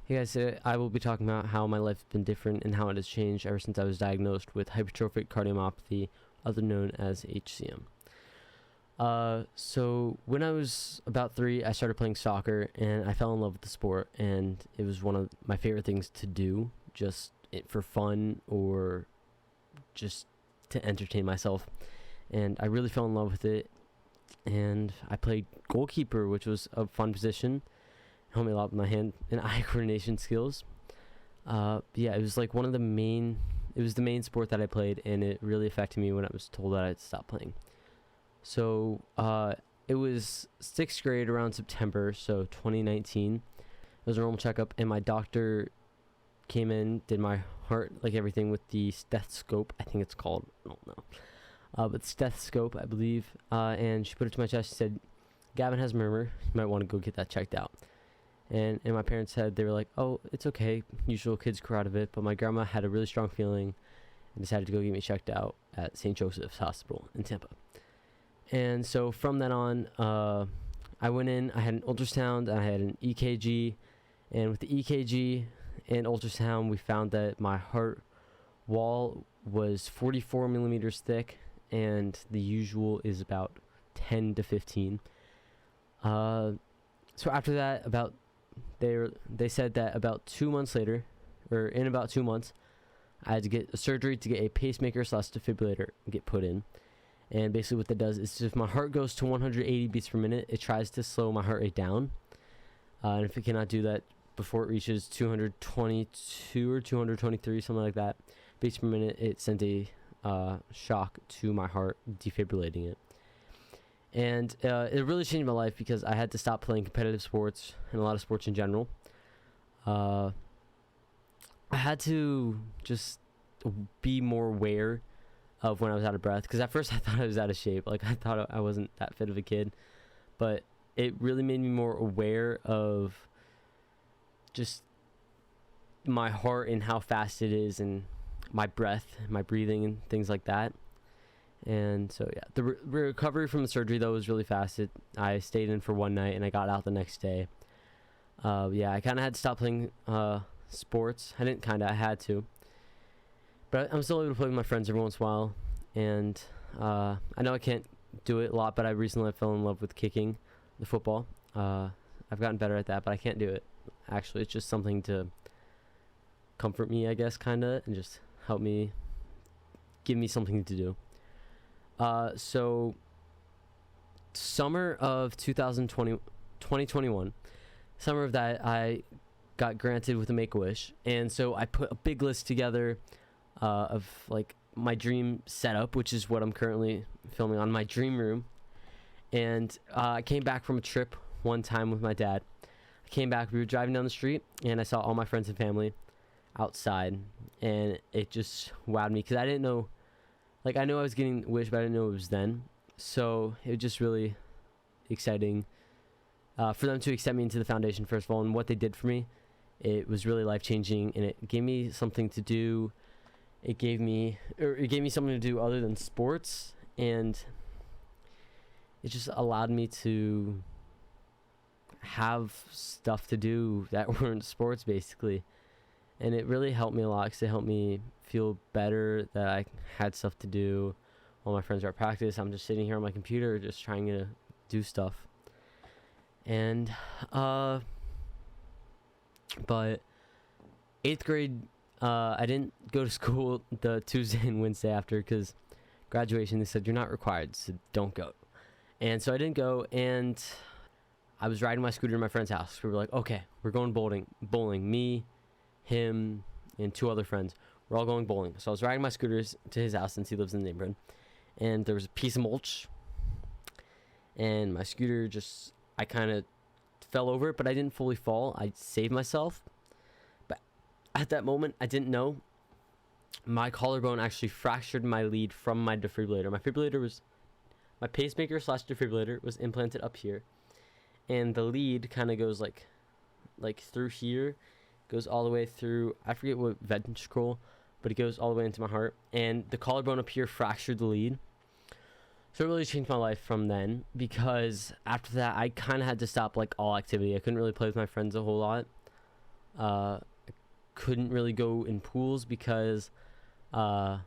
Hey guys, today I will be talking about how my life has been different and how it has changed ever since I was diagnosed with hypertrophic cardiomyopathy, otherwise known as HCM. So when I was about 3, I started playing soccer and I fell in love with the sport, and it was one of my favorite things to do, just for fun or just to entertain myself. And I really fell in love with it, and I played goalkeeper, which was a fun position. Helped me a lot with my hand and eye coordination skills. Yeah, it was like it was the main sport that I played, and it really affected me when I was told that I had to stop playing. So it was 6th grade around September, so 2019. It was a normal checkup, and my doctor came in, did my heart, like everything, with the stethoscope, I think it's called, I don't know. But stethoscope, I believe, and she put it to my chest. She said, "Gavin has murmur, you might want to go get that checked out." And my parents said, they were like, "Oh, it's okay, usual kids cry out of it," but my grandma had a really strong feeling and decided to go get me checked out at St. Joseph's Hospital in Tampa. And so from then on, I went in, I had an ultrasound, I had an EKG, and with the EKG and ultrasound, we found that my heart wall was 44 millimeters thick, and the usual is about 10 to 15. So after that, they said that about 2 months later, or in about 2 months, I had to get a surgery to get a pacemaker / defibrillator get put in. And basically what that does is, if my heart goes to 180 beats per minute, it tries to slow my heart rate down. And if it cannot do that before it reaches 222 or 223, something like that, beats per minute, it sent a shock to my heart, defibrillating it. And it really changed my life because I had to stop playing competitive sports and a lot of sports in general. I had to just be more aware of when I was out of breath, because at first I thought I was out of shape. Like, I thought I wasn't that fit of a kid, but it really made me more aware of just my heart and how fast it is, and my breath, my breathing, and things like that. And so yeah, the recovery from the surgery though was really fast. I stayed in for one night and I got out the next day. Yeah, I kind of had to stop playing sports. I had to, but I'm still able to play with my friends every once in a while. And I know I can't do it a lot, but I recently fell in love with kicking the football. I've gotten better at that, but I can't do it. Actually, it's just something to comfort me, I guess, kind of, and just help me, give me something to do. So summer of 2021, summer of that, I got granted with a Make-A-Wish, and so I put a big list together of like my dream setup, which is what I'm currently filming on, my dream room. And I came back from a trip one time with my dad. I came back, we were driving down the street, and I saw all my friends and family outside, and it just wowed me, because I didn't know, like, I knew I was getting a wish, but I didn't know it was then. So it was just really exciting for them to accept me into the foundation, first of all, and what they did for me. It was really life-changing, and it gave me something to do. It gave me something to do other than sports, and it just allowed me to have stuff to do that weren't sports, basically. And it really helped me a lot, because it helped me feel better that I had stuff to do while my friends are at practice. I'm just sitting here on my computer just trying to do stuff. And but 8th grade, I didn't go to school the Tuesday and Wednesday after, because graduation, they said, "You're not required, so don't go." And so I didn't go, and I was riding my scooter to my friend's house. We were like, okay, we're going bowling. Me, him, and 2 other friends. We're all going bowling. So I was riding my scooters to his house, since he lives in the neighborhood. And there was a piece of mulch, and my scooter I kind of fell over it, but I didn't fully fall. I saved myself. But at that moment, I didn't know. My collarbone actually fractured my lead from my defibrillator. My pacemaker / defibrillator was implanted up here. And the lead kind of goes like through here, goes all the way through, I forget what ventricle, but it goes all the way into my heart, and the collarbone up here fractured the lead. So it really changed my life from then, because after that I kind of had to stop like all activity. I couldn't really play with my friends a whole lot. I couldn't really go in pools because my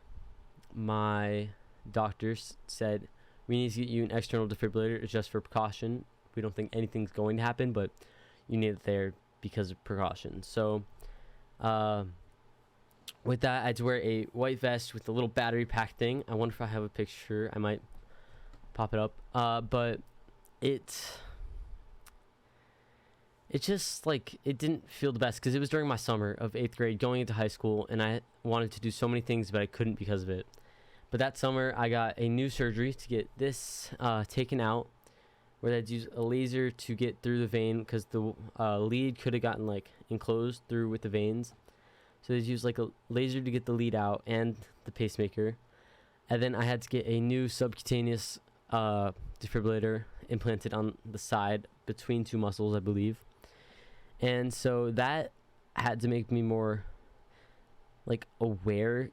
doctors said we need to get you an external defibrillator. It's just for precaution. We don't think anything's going to happen, but you need it there because of precaution. So with that, I had to wear a white vest with a little battery pack thing. I wonder if I have a picture. I might pop it up. But it just, like, it didn't feel the best because it was during my summer of 8th grade going into high school, and I wanted to do so many things, but I couldn't because of it. But that summer, I got a new surgery to get this taken out, where they'd use a laser to get through the vein because the lead could have gotten, like, enclosed through with the veins. So they'd use, like, a laser to get the lead out and the pacemaker. And then I had to get a new subcutaneous defibrillator implanted on the side between two muscles, I believe. And so that had to make me more, like, aware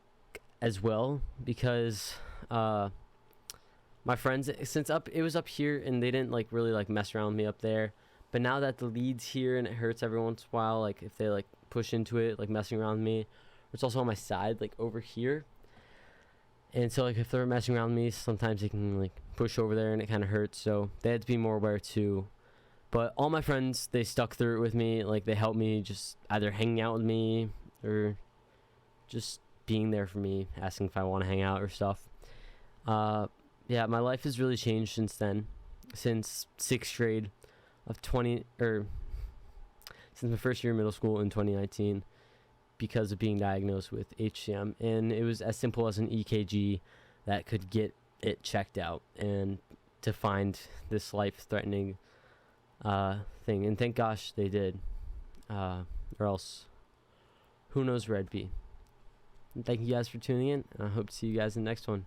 as well, because my friends, since it was up here and they didn't, like, really, like, mess around with me up there, but now that the lead's here and it hurts every once in a while, like, if they, like, push into it, like, messing around with me, it's also on my side, like, over here. And so, like, if they're messing around with me, sometimes they can, like, push over there and it kind of hurts. So they had to be more aware too. But all my friends, they stuck through it with me. Like, they helped me, just either hanging out with me or just being there for me, asking if I want to hang out or stuff. Yeah, my life has really changed since then, since 6th grade of since my first year in middle school in 2019, because of being diagnosed with HCM. And it was as simple as an EKG that could get it checked out and to find this life-threatening thing. And thank gosh they did, or else who knows where I'd be. And thank you guys for tuning in, and I hope to see you guys in the next one.